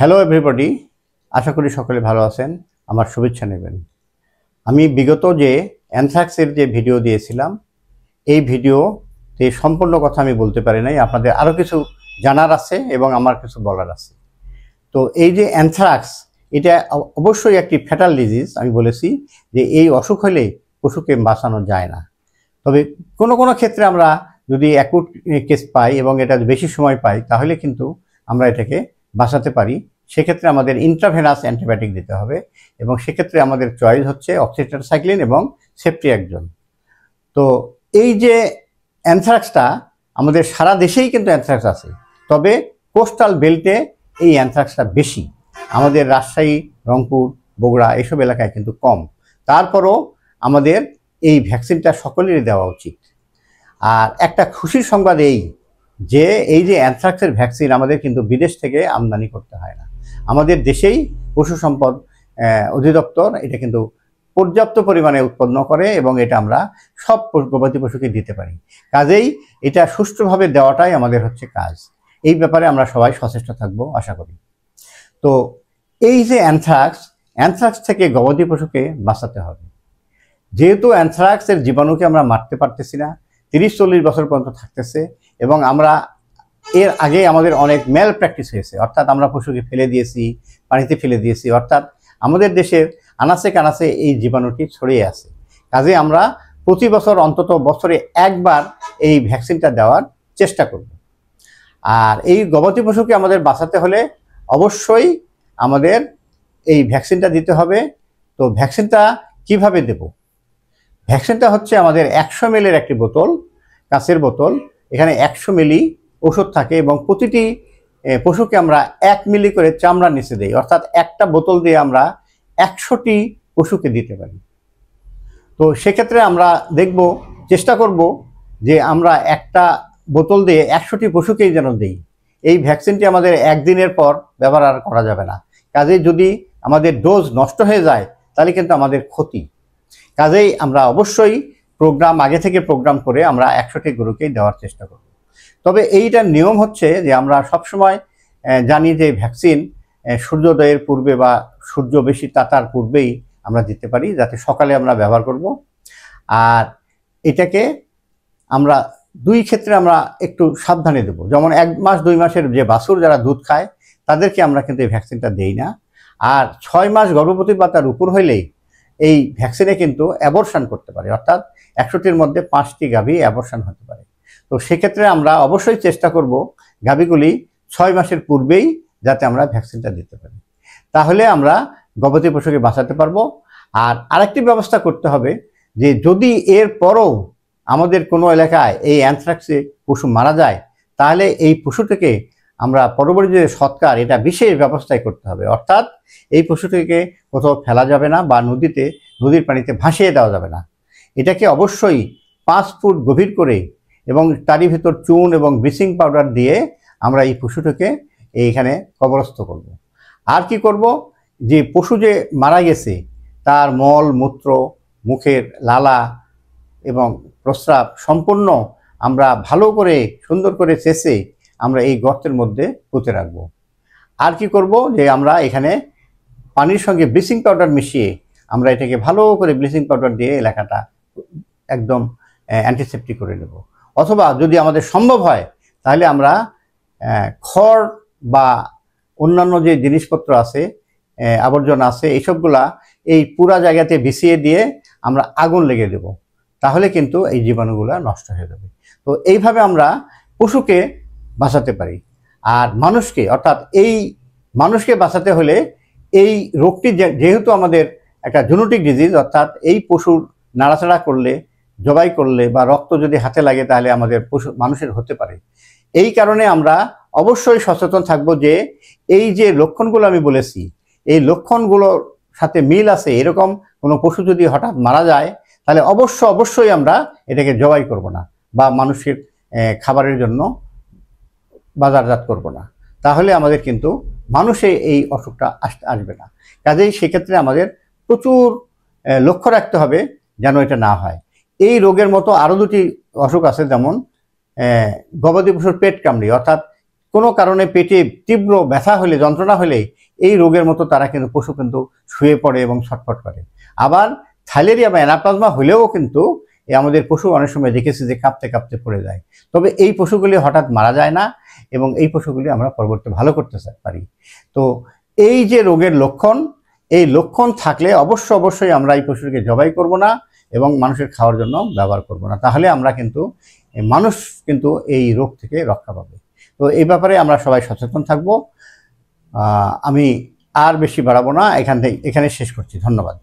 Hello everybody, আশা করি সকলে ভালো আছেন। আমার শুভেচ্ছা নেবেন। আমি বিগত যে অ্যানথ্রাক্সের যে ভিডিও দিয়েছিলাম, এই ভিডিওতে সম্পূর্ণ কথা আমি বলতে পারি নাই। আপনাদের আরও কিছু জানার আছে এবং আমার কিছু বলার আছে। তো এই যে অ্যানথ্রাক্স, এটা অবশ্যই একটি ফ্যাটাল ডিজিজ। আমি বলেছি যে এই অসুখ হলে পশুকে বাঁচানো যায় না। তবে কোনো কোনো ক্ষেত্রে আমরা যদি অ্যাকুট কেস পাই এবং এটা বেশি সময় পাই, তাহলে কিন্তু আমরা এটাকে বাঁচাতে পারি। সেক্ষেত্রে আমাদের ইন্ট্রাভেনাস অ্যান্টিবায়োটিক দিতে হবে এবং সেক্ষেত্রে আমাদের চয়েস হচ্ছে অক্সিটেট্রাসাইক্লিন এবং সেফট্রিয়াক্সন। তো এই যে অ্যানথ্রাক্সটা, আমাদের সারা দেশেই কিন্তু অ্যানথ্রাক্স আছে, তবে কোস্টাল বেল্টে এই অ্যানথ্রাক্সটা বেশি। আমাদের রাজশাহী, রংপুর, বগুড়া এসব এলাকায় কিন্তু কম। তারপরও আমাদের এই ভ্যাকসিনটা সকলেরই দেওয়া উচিত। আর একটা খুশির সংবাদ এই যে অ্যানথ্রাক্সের ভ্যাকসিন আমাদের কিন্তু বিদেশ থেকে আমদানি করতে হয় না। আমাদের দেশেই পশু সম্পদ অধিদপ্তর এটা কিন্তু পর্যাপ্ত পরিমাণে উৎপন্ন করে এবং এটা আমরা সব গবাদি পশুকে দিতে পারি। কাজেই এটা সুষ্ঠুভাবে দেওয়াটাই আমাদের হচ্ছে কাজ। এই ব্যাপারে আমরা সবাই সচেষ্ট থাকবো আশা করি। তো এই যে অ্যানথ্রাক্স থেকে গবাদি পশুকে বাঁচাতে হবে। যেহেতু অ্যানথ্রাক্সের জীবাণুকে আমরা মারতে পারতেছি না, 30-40 বছর পর্যন্ত থাকতেছে এবং আমরা এর আগে আমাদের অনেক ম্যাল প্র্যাকটিস হয়েছে, অর্থাৎ আমরা পশুকে ফেলে দিয়েছি, পানিতে ফেলে দিয়েছি, অর্থাৎ আমাদের দেশের আনাচে কানাচে এই জীবাণুটি ছড়িয়ে আছে। কাজে আমরা প্রতি বছর অন্তত বছরে একবার এই ভ্যাকসিনটা দেওয়ার চেষ্টা করব। আর এই গবাদি পশুকে আমাদের বাঁচাতে হলে অবশ্যই আমাদের এই ভ্যাকসিনটা দিতে হবে। তো ভ্যাকসিনটা কিভাবে দেব? ভ্যাকসিনটা হচ্ছে আমাদের 100 ml একটি বোতল, কাঁচের বোতল। এখানে 100 মিলি ওষুধ থাকে এবং প্রতিটি পশুকে আমরা 1 মিলি করে চামড়ার নিচে দিই, অর্থাৎ একটা বোতল দিয়ে আমরা 100টি পশুকে দিতে পারি। তো সেক্ষেত্রে আমরা চেষ্টা করব যে আমরা একটা বোতল দিয়ে 100টি পশুকেই যেন দিই। এই ভ্যাকসিনটি আমাদের একদিনের পর ব্যবহার করা যাবে না। কাজেই যদি আমাদের ডোজ নষ্ট হয়ে যায় তাহলে কিন্তু আমাদের ক্ষতি। কাজেই আমরা অবশ্যই আগে থেকে প্রোগ্রাম করে আমরা 100টি গরুকেই দেওয়ার চেষ্টা করব। তবে এইটার নিয়ম হচ্ছে যে আমরা সবসময় জানি যে ভ্যাকসিন সূর্যোদয়ের পূর্বে বা সূর্য বেশি তাতার পূর্বেই আমরা দিতে পারি, যাতে সকালে আমরা ব্যবহার করব। আর এটাকে আমরা দুই ক্ষেত্রে আমরা একটু সাবধানে দেবো। যেমন 1 মাস 2 মাসের যে বাছুর যারা দুধ খায় তাদেরকে আমরা কিন্তু এই ভ্যাকসিনটা দেই না। আর 6 মাস গর্ভবতী বা তার উপর হইলেই এই ভ্যাকসিনে কিন্তু অ্যাবর্শন করতে পারে, অর্থাৎ 100টির মধ্যে 5টি গাভী অ্যাবর্শন হতে পারে। তো সেক্ষেত্রে আমরা অবশ্যই চেষ্টা করব গাভীগুলি 6 মাসের পূর্বেই যাতে আমরা ভ্যাকসিনটা দিতে পারি, তাহলে আমরা গবাদি পশুকে বাঁচাতে পারবো। আর আরেকটি ব্যবস্থা করতে হবে যে যদি এর পরও আমাদের কোনো এলাকায় এই অ্যানথ্রাক্সে পশু মারা যায়, তাহলে এই পশুটিকে আমরা পরবর্তী যে সৎকার, এটা বিশেষ ব্যবস্থায় করতে হবে। অর্থাৎ এই পশুটিকে কোথাও ফেলা যাবে না বা নদীর পানিতে ভাসিয়ে দেওয়া যাবে না। এটাকে অবশ্যই 5 ফুট গভীর করে এবং তারই ভিতর চুন এবং ব্লিচিং পাউডার দিয়ে আমরা এই পশুটিকে এইখানে কবরস্থ করব। আর কি করব, যে পশু যে মারা গেছে তার মল মূত্র, মুখের লালা এবং প্রস্রাব সম্পূর্ণ আমরা ভালো করে সুন্দর করে চেঁচে আমরা এই গর্তের মধ্যে পুঁতে রাখব। আর কি করব, যে আমরা এখানে পানির সঙ্গে ব্লিচিং পাউডার মিশিয়ে আমরা এটাকে ভালো করে ব্লিচিং পাউডার দিয়ে এলাকাটা একদম অ্যান্টিসেপ্টিক করে নেব। অথবা যদি আমাদের সম্ভব হয় তাহলে আমরা খড় বা অন্যান্য যে জিনিসপত্র আছে, আবর্জনা আছে, এইসবগুলা এই পুরা জায়গাতে বিছিয়ে দিয়ে আমরা আগুন লেগে দেব। তাহলে কিন্তু এই জীবাণুগুলো নষ্ট হয়ে যাবে। তো এইভাবে আমরা পশুকে বাঁচাতে পারি। আর মানুষকে বাঁচাতে হলে এই রোগটি যেহেতু আমাদের একটা জেনেটিক ডিজিজ, অর্থাৎ এই পশুর নাড়াচাড়া করলে, জবাই করলে বা রক্ত যদি হাতে লাগে তাহলে আমাদের মানুষের হতে পারে। এই কারণে আমরা অবশ্যই সচেতন থাকব যে এই যে লক্ষণগুলো আমি বলেছি, এই লক্ষণগুলোর সাথে মিল আছে এরকম কোনো পশু যদি হঠাৎ মারা যায়, তাহলে অবশ্যই আমরা এটাকে জবাই করব না বা মানুষের খাবারের জন্য বাজারজাত করব না। তাহলে আমাদের কিন্তু মানুষে এই অসুখটা আসবে না। কাজেই সেক্ষেত্রে আমাদের প্রচুর লক্ষ্য রাখতে হবে যেন এটা না হয়। এই রোগের মতো আরও 2টি অসুখ আছে, যেমন গবাদি পশুর পেট কামড়ি, অর্থাৎ কোনো কারণে পেটে তীব্র ব্যথা হলে, যন্ত্রণা হলে এই রোগের মতো তারা কিন্তু পশু কিন্তু শুয়ে পড়ে এবং ছটফট করে। আবার থাইলেরিয়া বা অ্যানাপ্লাজমা হলেও কিন্তু আমাদের পশু অনেক সময় দেখেছি যে কাঁপতে কাঁপতে পড়ে যায়। তবে এই পশুগুলি হঠাৎ মারা যায় না এবং এই পশুগুলি আমরা পরবর্তী ভালো করতে পারি। তো এই যে রোগের লক্ষণ, এই লক্ষণ থাকলে অবশ্যই আমরা এই পশুকে জবাই করব না এবং মানুষের খাওয়ার জন্য ব্যবহার করব না। তাহলে আমরা কিন্তু মানুষ কিন্তু এই রোগ থেকে রক্ষা পাবে। তো এই ব্যাপারে আমরা সবাই সচেতন থাকব। আমি আর বেশি বাড়াবো না, এখানে শেষ করছি। ধন্যবাদ।